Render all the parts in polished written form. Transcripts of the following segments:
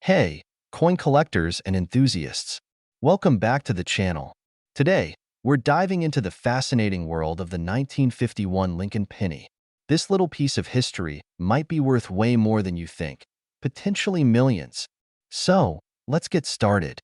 Hey, coin collectors and enthusiasts. Welcome back to the channel. Today, we're diving into the fascinating world of the 1951 Lincoln penny. This little piece of history might be worth way more than you think, potentially millions. So, let's get started.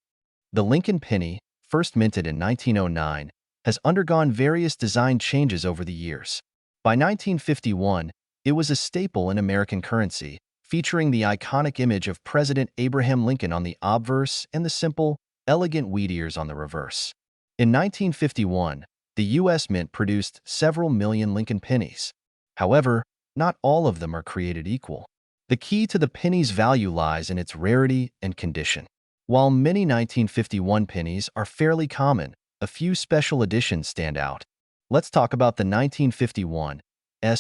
The Lincoln penny, first minted in 1909, has undergone various design changes over the years. By 1951, it was a staple in American currency, featuring the iconic image of President Abraham Lincoln on the obverse and the simple, elegant wheat ears on the reverse. In 1951, the U.S. Mint produced several million Lincoln pennies. However, not all of them are created equal. The key to the penny's value lies in its rarity and condition. While many 1951 pennies are fairly common, a few special editions stand out. Let's talk about the 1951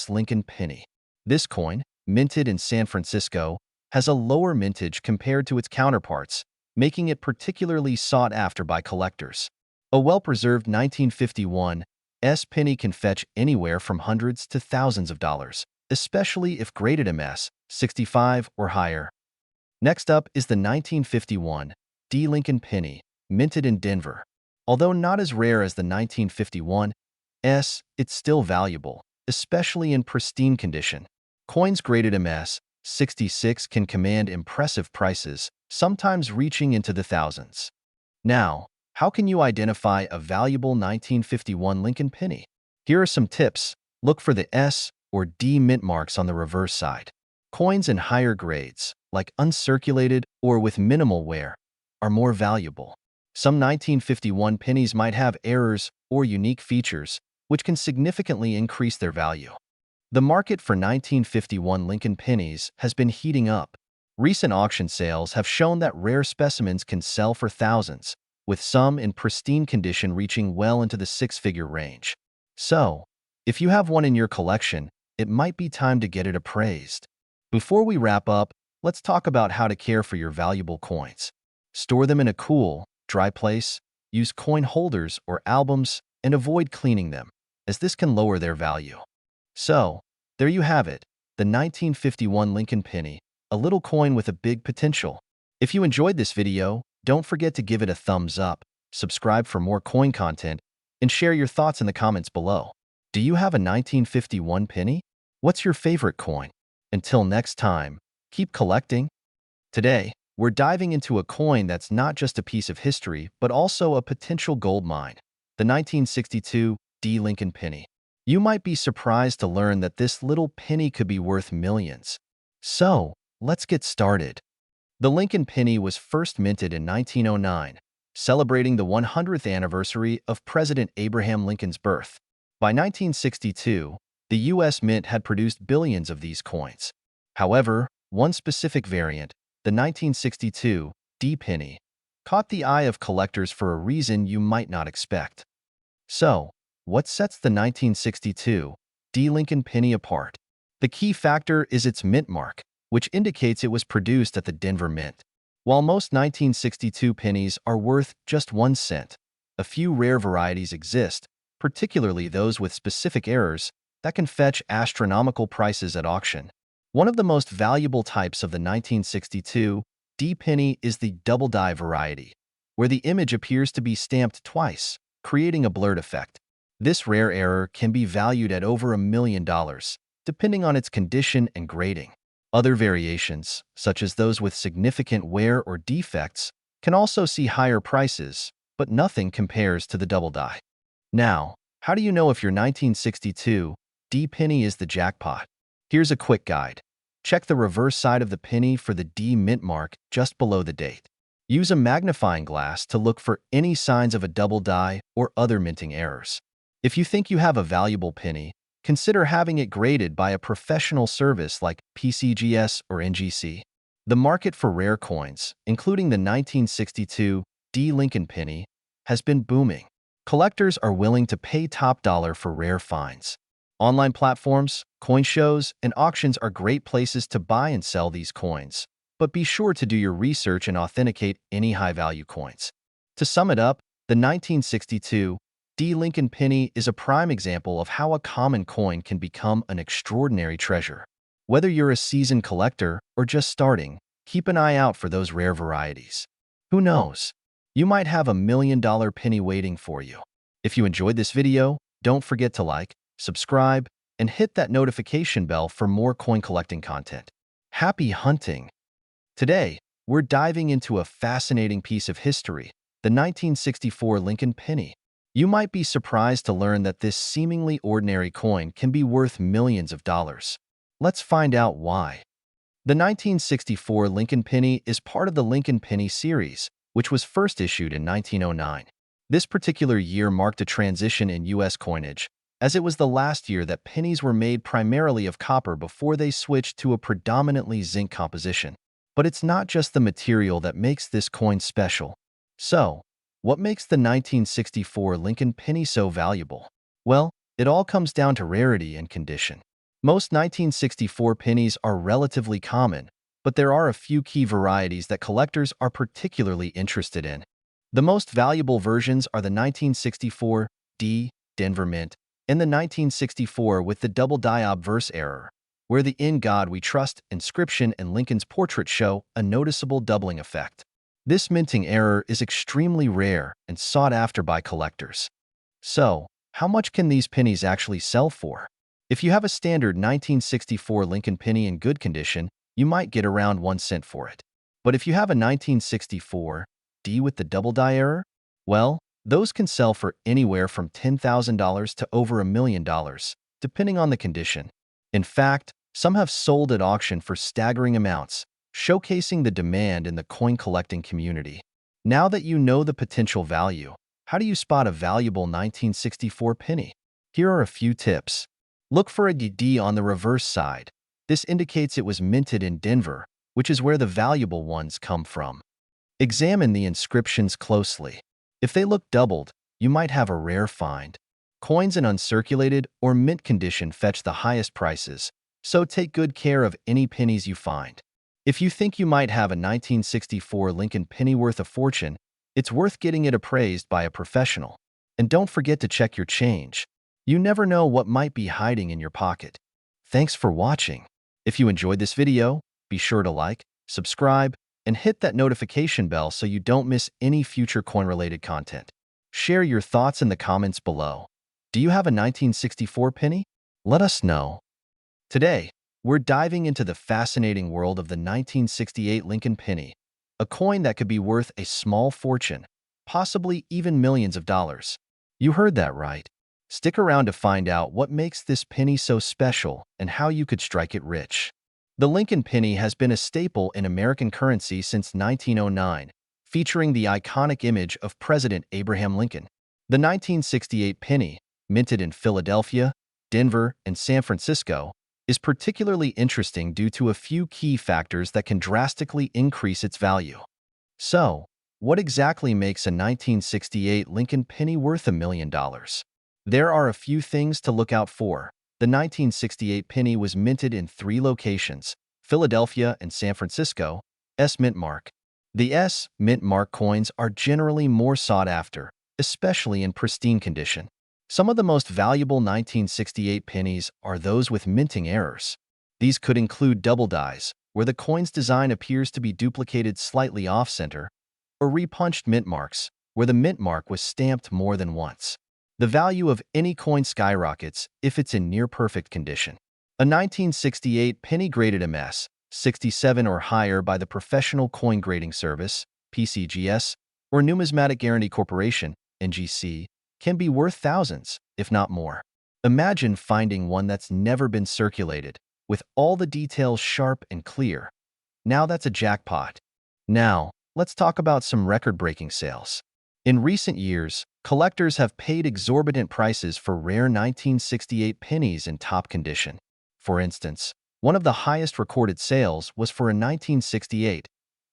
Lincoln penny. This coin, minted in San Francisco, has a lower mintage compared to its counterparts, making it particularly sought after by collectors. A well-preserved 1951 penny can fetch anywhere from hundreds to thousands of dollars, especially if graded MS 65 or higher. Next up is the 1951 Lincoln penny, minted in Denver. Although not as rare as the 1951 it's still valuable, especially in pristine condition. Coins graded MS 66 can command impressive prices, sometimes reaching into the thousands. Now, how can you identify a valuable 1951 Lincoln penny? Here are some tips. Look for the S or D mint marks on the reverse side. Coins in higher grades, like uncirculated or with minimal wear, are more valuable. Some 1951 pennies might have errors or unique features, which can significantly increase their value. The market for 1951 Lincoln pennies has been heating up. Recent auction sales have shown that rare specimens can sell for thousands, with some in pristine condition reaching well into the six-figure range. So, if you have one in your collection, it might be time to get it appraised. Before we wrap up, let's talk about how to care for your valuable coins. Store them in a cool, dry place, use coin holders or albums, and avoid cleaning them, as this can lower their value. So, there you have it, the 1951 Lincoln penny, a little coin with a big potential. If you enjoyed this video, don't forget to give it a thumbs up, subscribe for more coin content, and share your thoughts in the comments below. Do you have a 1951 penny? What's your favorite coin? Until next time, keep collecting. Today, we're diving into a coin that's not just a piece of history, but also a potential gold mine, the 1962 Lincoln penny. You might be surprised to learn that this little penny could be worth millions. So, let's get started. The Lincoln penny was first minted in 1909, celebrating the 100th anniversary of President Abraham Lincoln's birth. By 1962, the U.S. Mint had produced billions of these coins. However, one specific variant, the 1962 penny, caught the eye of collectors for a reason you might not expect. So, what sets the 1962 Lincoln penny apart? The key factor is its mint mark, which indicates it was produced at the Denver Mint. While most 1962 pennies are worth just 1 cent, a few rare varieties exist, particularly those with specific errors, that can fetch astronomical prices at auction. One of the most valuable types of the 1962 penny is the double die variety, where the image appears to be stamped twice, creating a blurred effect. This rare error can be valued at over $1 million, depending on its condition and grading. Other variations, such as those with significant wear or defects, can also see higher prices, but nothing compares to the double die. Now, how do you know if your 1962 penny is the jackpot? Here's a quick guide. Check the reverse side of the penny for the D mint mark just below the date. Use a magnifying glass to look for any signs of a double die or other minting errors. If you think you have a valuable penny, consider having it graded by a professional service like PCGS or NGC. The market for rare coins, including the 1962 Lincoln penny, has been booming. Collectors are willing to pay top dollar for rare finds. Online platforms, coin shows, and auctions are great places to buy and sell these coins, but be sure to do your research and authenticate any high-value coins. To sum it up, the 1962 Lincoln penny is a prime example of how a common coin can become an extraordinary treasure. Whether you're a seasoned collector or just starting, keep an eye out for those rare varieties. Who knows? You might have a $1 million penny waiting for you. If you enjoyed this video, don't forget to like, subscribe, and hit that notification bell for more coin collecting content. Happy hunting! Today, we're diving into a fascinating piece of history, the 1964 Lincoln penny. You might be surprised to learn that this seemingly ordinary coin can be worth millions of dollars. Let's find out why. The 1964 Lincoln penny is part of the Lincoln penny series, which was first issued in 1909. This particular year marked a transition in U.S. coinage, as it was the last year that pennies were made primarily of copper before they switched to a predominantly zinc composition. But it's not just the material that makes this coin special. So, what makes the 1964 Lincoln penny so valuable? Well, it all comes down to rarity and condition. Most 1964 pennies are relatively common, but there are a few key varieties that collectors are particularly interested in. The most valuable versions are the 1964 D Denver Mint and the 1964 with the double die obverse error, where the "In God We Trust" inscription and Lincoln's portrait show a noticeable doubling effect. This minting error is extremely rare and sought after by collectors. So, how much can these pennies actually sell for? If you have a standard 1964 Lincoln penny in good condition, you might get around 1 cent for it. But if you have a 1964 D with the double die error, well, those can sell for anywhere from $10,000 to over $1 million, depending on the condition. In fact, some have sold at auction for staggering amounts, showcasing the demand in the coin collecting community. Now that you know the potential value, how do you spot a valuable 1964 penny? Here are a few tips. Look for a D on the reverse side. This indicates it was minted in Denver, which is where the valuable ones come from. Examine the inscriptions closely. If they look doubled, you might have a rare find. Coins in uncirculated or mint condition fetch the highest prices, so take good care of any pennies you find. If you think you might have a 1964 Lincoln penny worth a fortune, it's worth getting it appraised by a professional. And don't forget to check your change. You never know what might be hiding in your pocket. Thanks for watching. If you enjoyed this video, be sure to like, subscribe, and hit that notification bell so you don't miss any future coin-related content. Share your thoughts in the comments below. Do you have a 1964 penny? Let us know. Today, we're diving into the fascinating world of the 1968 Lincoln penny, a coin that could be worth a small fortune, possibly even millions of dollars. You heard that right. Stick around to find out what makes this penny so special and how you could strike it rich. The Lincoln penny has been a staple in American currency since 1909, featuring the iconic image of President Abraham Lincoln. The 1968 penny, minted in Philadelphia, Denver, and San Francisco, is particularly interesting due to a few key factors that can drastically increase its value. So, what exactly makes a 1968 Lincoln penny worth $1 million? There are a few things to look out for. The 1968 penny was minted in 3 locations, Philadelphia and San Francisco. S mint mark. The S mint mark coins are generally more sought after, especially in pristine condition. Some of the most valuable 1968 pennies are those with minting errors. These could include double dies, where the coin's design appears to be duplicated slightly off-center, or repunched mint marks, where the mint mark was stamped more than once. The value of any coin skyrockets if it's in near-perfect condition. A 1968 penny graded MS, 67 or higher by the Professional Coin Grading Service, PCGS, or Numismatic Guarantee Corporation, NGC, can be worth thousands, if not more. Imagine finding one that's never been circulated, with all the details sharp and clear. Now that's a jackpot. Now, let's talk about some record-breaking sales. In recent years, collectors have paid exorbitant prices for rare 1968 pennies in top condition. For instance, one of the highest recorded sales was for a 1968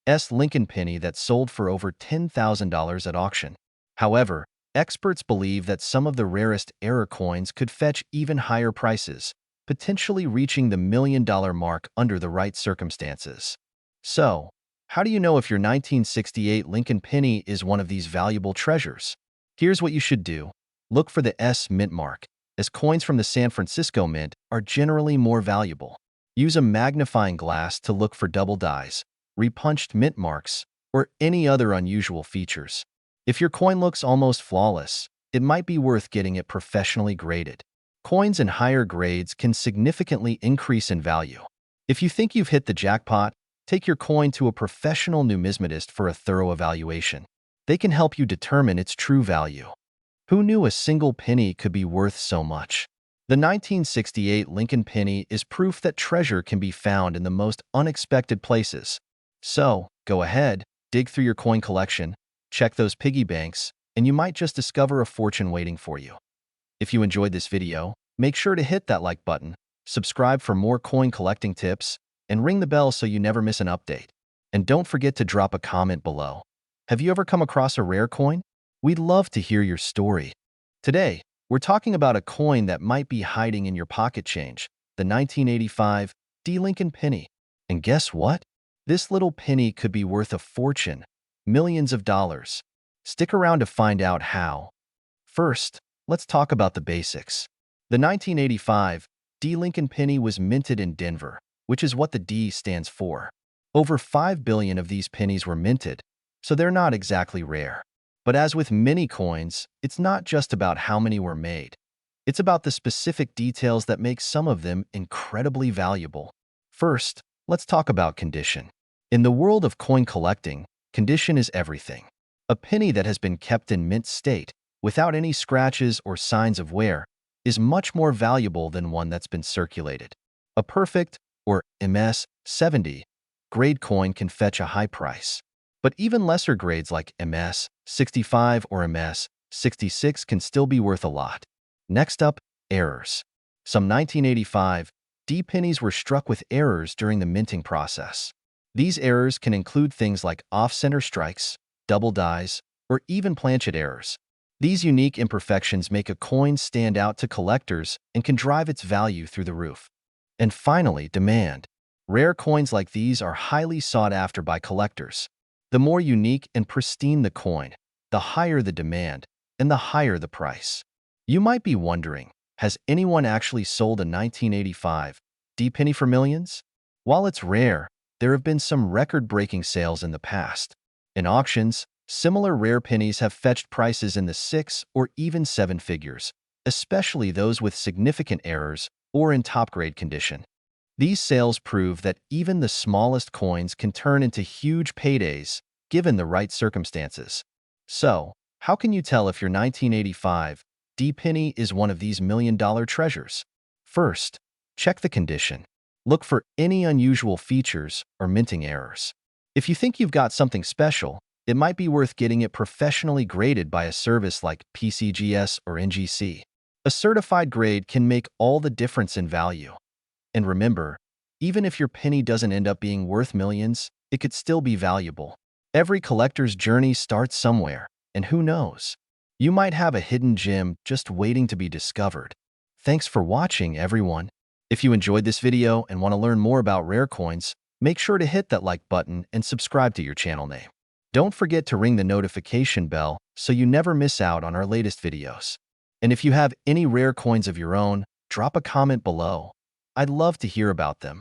S Lincoln penny that sold for over $10,000 at auction. However, experts believe that some of the rarest error coins could fetch even higher prices, potentially reaching the $1 million mark under the right circumstances. So, how do you know if your 1968 Lincoln penny is one of these valuable treasures? Here's what you should do. Look for the S mint mark, as coins from the San Francisco Mint are generally more valuable. Use a magnifying glass to look for double dies, repunched mint marks, or any other unusual features. If your coin looks almost flawless, it might be worth getting it professionally graded. Coins in higher grades can significantly increase in value. If you think you've hit the jackpot, take your coin to a professional numismatist for a thorough evaluation. They can help you determine its true value. Who knew a single penny could be worth so much? The 1968 Lincoln penny is proof that treasure can be found in the most unexpected places. So, go ahead, dig through your coin collection, check those piggy banks, and you might just discover a fortune waiting for you. If you enjoyed this video, make sure to hit that like button, subscribe for more coin collecting tips, and ring the bell so you never miss an update. And don't forget to drop a comment below. Have you ever come across a rare coin? We'd love to hear your story. Today, we're talking about a coin that might be hiding in your pocket change, the 1985 Lincoln penny. And guess what? This little penny could be worth a fortune, millions of dollars. Stick around to find out how. First, let's talk about the basics. The 1985 Lincoln penny was minted in Denver, which is what the D stands for. Over 5 billion of these pennies were minted, so they're not exactly rare. But as with many coins, it's not just about how many were made. It's about the specific details that make some of them incredibly valuable. First, let's talk about condition. In the world of coin collecting, condition is everything. A penny that has been kept in mint state, without any scratches or signs of wear, is much more valuable than one that's been circulated. A perfect, or MS 70, grade coin can fetch a high price. But even lesser grades like MS 65 or MS 66 can still be worth a lot. Next up, errors. Some 1985 D pennies were struck with errors during the minting process. These errors can include things like off-center strikes, double dies, or even planchet errors. These unique imperfections make a coin stand out to collectors and can drive its value through the roof. And finally, demand. Rare coins like these are highly sought after by collectors. The more unique and pristine the coin, the higher the demand, and the higher the price. You might be wondering, has anyone actually sold a 1985 D penny for millions? While it's rare, there have been some record-breaking sales in the past. In auctions, similar rare pennies have fetched prices in the 6 or even 7 figures, especially those with significant errors or in top-grade condition. These sales prove that even the smallest coins can turn into huge paydays given the right circumstances. So, how can you tell if your 1985 D penny is one of these million-dollar treasures? First, check the condition. Look for any unusual features or minting errors. If you think you've got something special, it might be worth getting it professionally graded by a service like PCGS or NGC. A certified grade can make all the difference in value. And remember, even if your penny doesn't end up being worth millions, it could still be valuable. Every collector's journey starts somewhere, and who knows? You might have a hidden gem just waiting to be discovered. Thanks for watching, everyone. If you enjoyed this video and want to learn more about rare coins, make sure to hit that like button and subscribe to your channel name. Don't forget to ring the notification bell so you never miss out on our latest videos. And if you have any rare coins of your own, drop a comment below. I'd love to hear about them.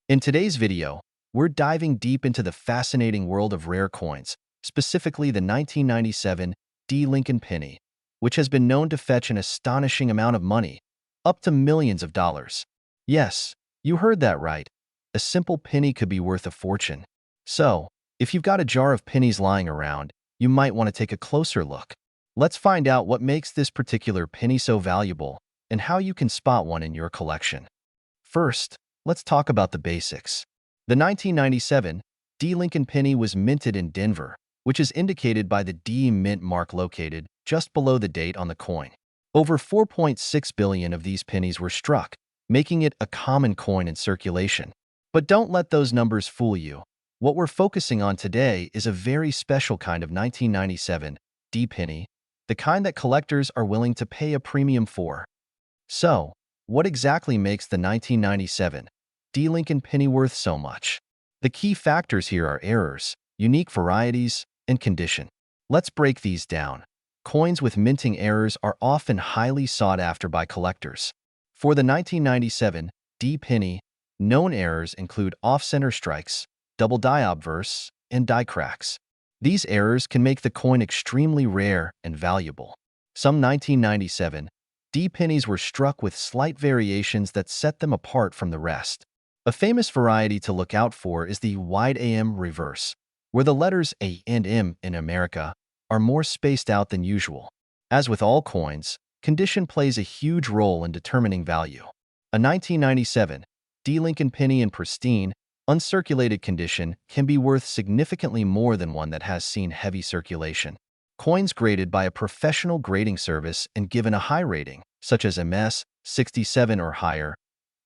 In today's video, we're diving deep into the fascinating world of rare coins, specifically the 1997 D Lincoln penny, which has been known to fetch an astonishing amount of money, up to millions of dollars. Yes, you heard that right. A simple penny could be worth a fortune. So, if you've got a jar of pennies lying around, you might want to take a closer look. Let's find out what makes this particular penny so valuable and how you can spot one in your collection. First, let's talk about the basics. The 1997 D Lincoln penny was minted in Denver, which is indicated by the D mint mark located just below the date on the coin. Over 4.6 billion of these pennies were struck, making it a common coin in circulation. But don't let those numbers fool you. What we're focusing on today is a very special kind of 1997 D penny, the kind that collectors are willing to pay a premium for. So, what exactly makes the 1997 D Lincoln penny worth so much? The key factors here are errors, unique varieties, and condition. Let's break these down. Coins with minting errors are often highly sought after by collectors. For the 1997 D penny, known errors include off-center strikes, double die obverse, and die cracks. These errors can make the coin extremely rare and valuable. Some 1997 D pennies were struck with slight variations that set them apart from the rest. A famous variety to look out for is the wide AM reverse, where the letters A and M in America are more spaced out than usual. As with all coins, condition plays a huge role in determining value. A 1997 D Lincoln penny in pristine, uncirculated condition can be worth significantly more than one that has seen heavy circulation. Coins graded by a professional grading service and given a high rating, such as MS 67 or higher,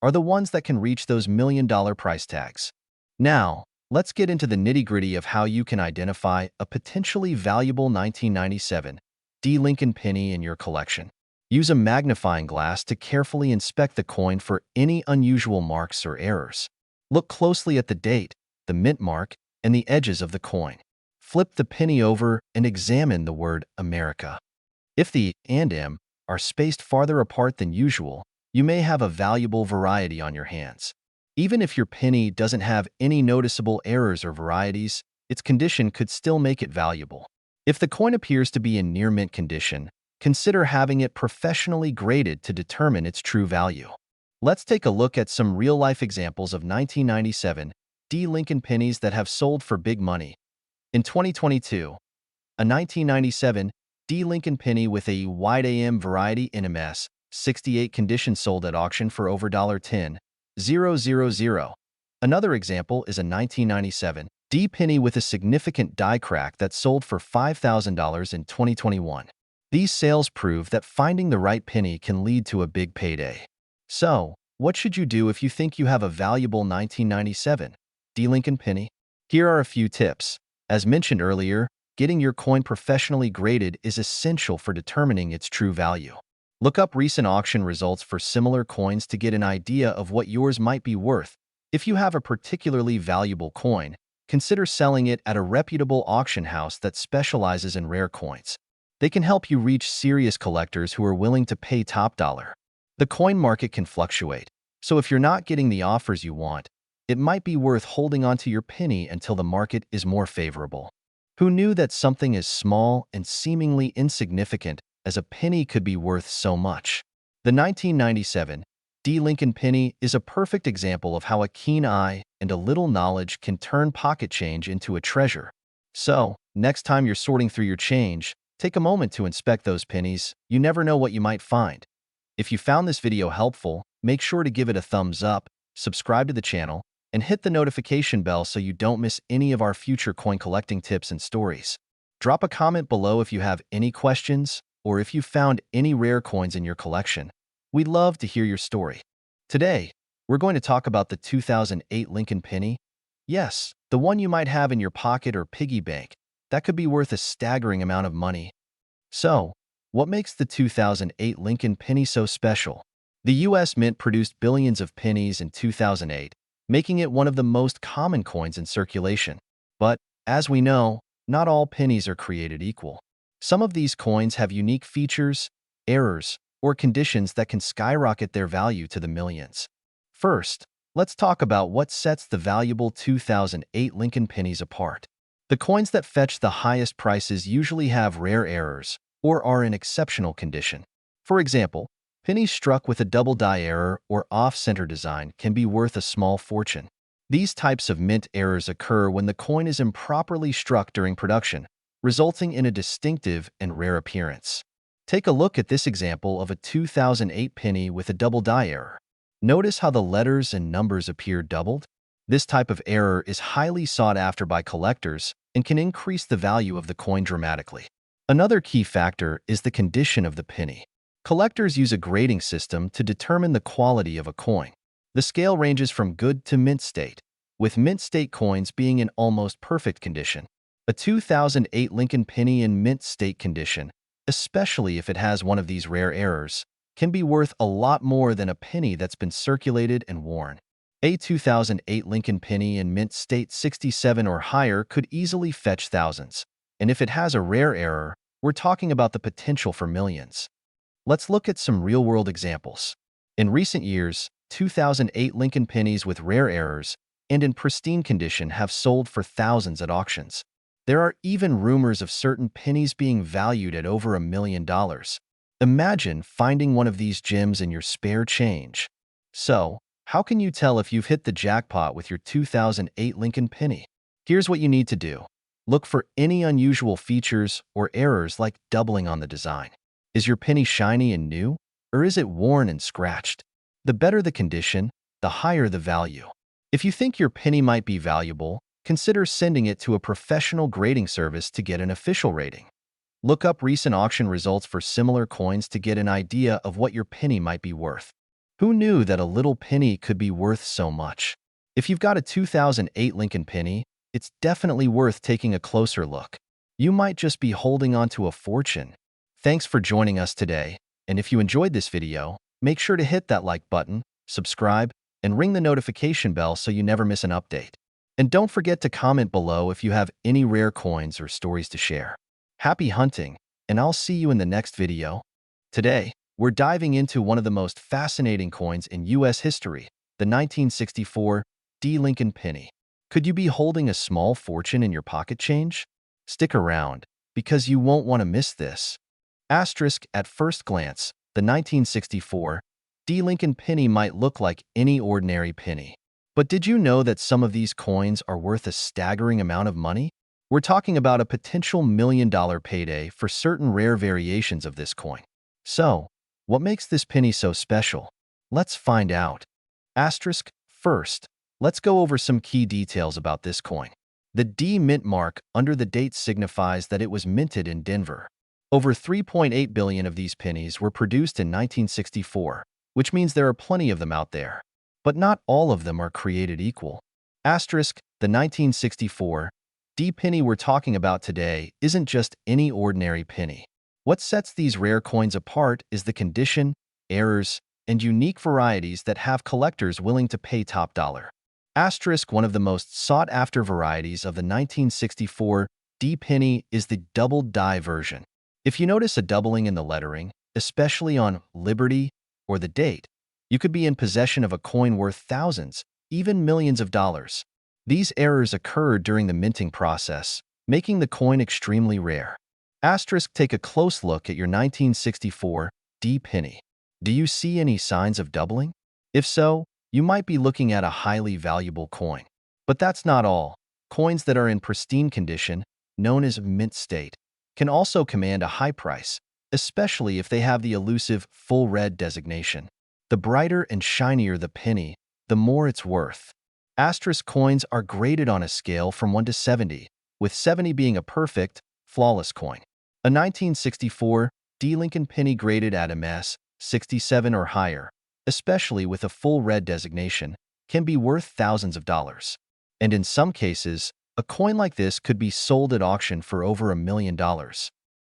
are the ones that can reach those million-dollar price tags. Now, let's get into the nitty-gritty of how you can identify a potentially valuable 1997 D Lincoln penny in your collection. Use a magnifying glass to carefully inspect the coin for any unusual marks or errors. Look closely at the date, the mint mark, and the edges of the coin. Flip the penny over and examine the word America. If the and M are spaced farther apart than usual, you may have a valuable variety on your hands. Even if your penny doesn't have any noticeable errors or varieties, its condition could still make it valuable. If the coin appears to be in near mint condition, consider having it professionally graded to determine its true value. Let's take a look at some real-life examples of 1997 D Lincoln pennies that have sold for big money. In 2022, a 1997 D Lincoln penny with a wide AM variety in MS 68 condition sold at auction for over $10,000. Another example is a 1997 D penny with a significant die crack that sold for $5,000 in 2021. These sales prove that finding the right penny can lead to a big payday. So, what should you do if you think you have a valuable 1997 D Lincoln penny? Here are a few tips. As mentioned earlier, getting your coin professionally graded is essential for determining its true value. Look up recent auction results for similar coins to get an idea of what yours might be worth. If you have a particularly valuable coin, consider selling it at a reputable auction house that specializes in rare coins. They can help you reach serious collectors who are willing to pay top dollar. The coin market can fluctuate, so if you're not getting the offers you want, it might be worth holding onto your penny until the market is more favorable. Who knew that something as small and seemingly insignificant as a penny could be worth so much? The 1997 D Lincoln penny is a perfect example of how a keen eye and a little knowledge can turn pocket change into a treasure. So, next time you're sorting through your change, take a moment to inspect those pennies. You never know what you might find. If you found this video helpful, make sure to give it a thumbs up, subscribe to the channel, and hit the notification bell so you don't miss any of our future coin collecting tips and stories. Drop a comment below if you have any questions or if you found any rare coins in your collection. We'd love to hear your story. Today, we're going to talk about the 2008 Lincoln penny. Yes, the one you might have in your pocket or piggy bank that could be worth a staggering amount of money. So, what makes the 2008 Lincoln penny so special? The U.S. Mint produced billions of pennies in 2008, making it one of the most common coins in circulation. But, as we know, not all pennies are created equal. Some of these coins have unique features, errors, or conditions that can skyrocket their value to the millions. First, let's talk about what sets the valuable 2008 Lincoln pennies apart. The coins that fetch the highest prices usually have rare errors or are in exceptional condition. For example, pennies struck with a double die error or off-center design can be worth a small fortune. These types of mint errors occur when the coin is improperly struck during production, resulting in a distinctive and rare appearance. Take a look at this example of a 2008 penny with a double die error. Notice how the letters and numbers appear doubled? This type of error is highly sought after by collectors and can increase the value of the coin dramatically. Another key factor is the condition of the penny. Collectors use a grading system to determine the quality of a coin. The scale ranges from good to mint state, with mint state coins being in almost perfect condition. A 2008 Lincoln penny in mint state condition, especially if it has one of these rare errors, can be worth a lot more than a penny that's been circulated and worn. A 2008 Lincoln penny in mint state 67 or higher could easily fetch thousands, and if it has a rare error, we're talking about the potential for millions. Let's look at some real-world examples. In recent years, 2008 Lincoln pennies with rare errors and in pristine condition have sold for thousands at auctions. There are even rumors of certain pennies being valued at over $1 million. Imagine finding one of these gems in your spare change. So, how can you tell if you've hit the jackpot with your 2008 Lincoln penny? Here's what you need to do. Look for any unusual features or errors like doubling on the design. Is your penny shiny and new, or is it worn and scratched? The better the condition, the higher the value. If you think your penny might be valuable, consider sending it to a professional grading service to get an official rating. Look up recent auction results for similar coins to get an idea of what your penny might be worth. Who knew that a little penny could be worth so much? If you've got a 2008 Lincoln penny, it's definitely worth taking a closer look. You might just be holding on to a fortune. Thanks for joining us today, and if you enjoyed this video, make sure to hit that like button, subscribe, and ring the notification bell so you never miss an update. And don't forget to comment below if you have any rare coins or stories to share. Happy hunting, and I'll see you in the next video. Today, we're diving into one of the most fascinating coins in U.S. history, the 1964 D. Lincoln penny. Could you be holding a small fortune in your pocket change? Stick around, because you won't want to miss this. Asterisk, at first glance, the 1964 D. Lincoln penny might look like any ordinary penny. But did you know that some of these coins are worth a staggering amount of money? We're talking about a potential $1 million payday for certain rare variations of this coin. So, what makes this penny so special? Let's find out. Asterisk, first, let's go over some key details about this coin. The D mint mark under the date signifies that it was minted in Denver. Over 3.8 billion of these pennies were produced in 1964, which means there are plenty of them out there. But not all of them are created equal. Asterisk, the 1964 D penny we're talking about today isn't just any ordinary penny. What sets these rare coins apart is the condition, errors, and unique varieties that have collectors willing to pay top dollar. Asterisk, one of the most sought-after varieties of the 1964 D penny is the doubled die version. If you notice a doubling in the lettering, especially on Liberty or the date, you could be in possession of a coin worth thousands, even millions of dollars. These errors occurred during the minting process, making the coin extremely rare. Asterisk, take a close look at your 1964 D penny. Do you see any signs of doubling? If so, you might be looking at a highly valuable coin. But that's not all. Coins that are in pristine condition, known as mint state, can also command a high price, especially if they have the elusive full red designation. The brighter and shinier the penny, the more it's worth. Asterisk, coins are graded on a scale from 1 to 70, with 70 being a perfect, flawless coin. A 1964 D. Lincoln penny graded at MS 67 or higher, especially with a full red designation, can be worth thousands of dollars. And in some cases, a coin like this could be sold at auction for over $1 million.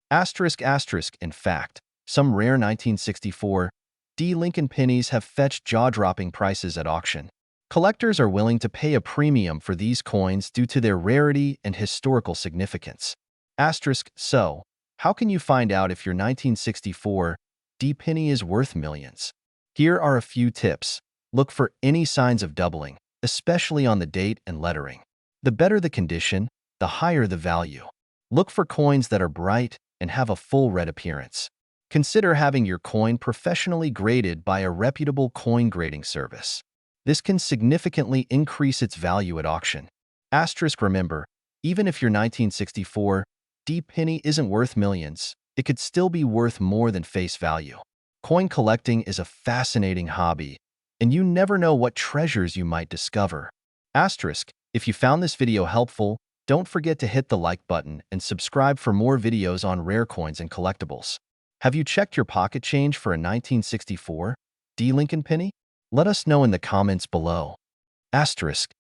Asterisk, in fact, some rare 1964 D. Lincoln pennies have fetched jaw-dropping prices at auction. Collectors are willing to pay a premium for these coins due to their rarity and historical significance. Asterisk, so, how can you find out if your 1964 D penny is worth millions? Here are a few tips. Look for any signs of doubling, especially on the date and lettering. The better the condition, the higher the value. Look for coins that are bright and have a full red appearance. Consider having your coin professionally graded by a reputable coin grading service. This can significantly increase its value at auction. Asterisk, remember, even if your 1964 D penny isn't worth millions, it could still be worth more than face value. Coin collecting is a fascinating hobby, and you never know what treasures you might discover. Asterisk, if you found this video helpful, don't forget to hit the like button and subscribe for more videos on rare coins and collectibles. Have you checked your pocket change for a 1964 D. Lincoln penny? Let us know in the comments below. Asterisk,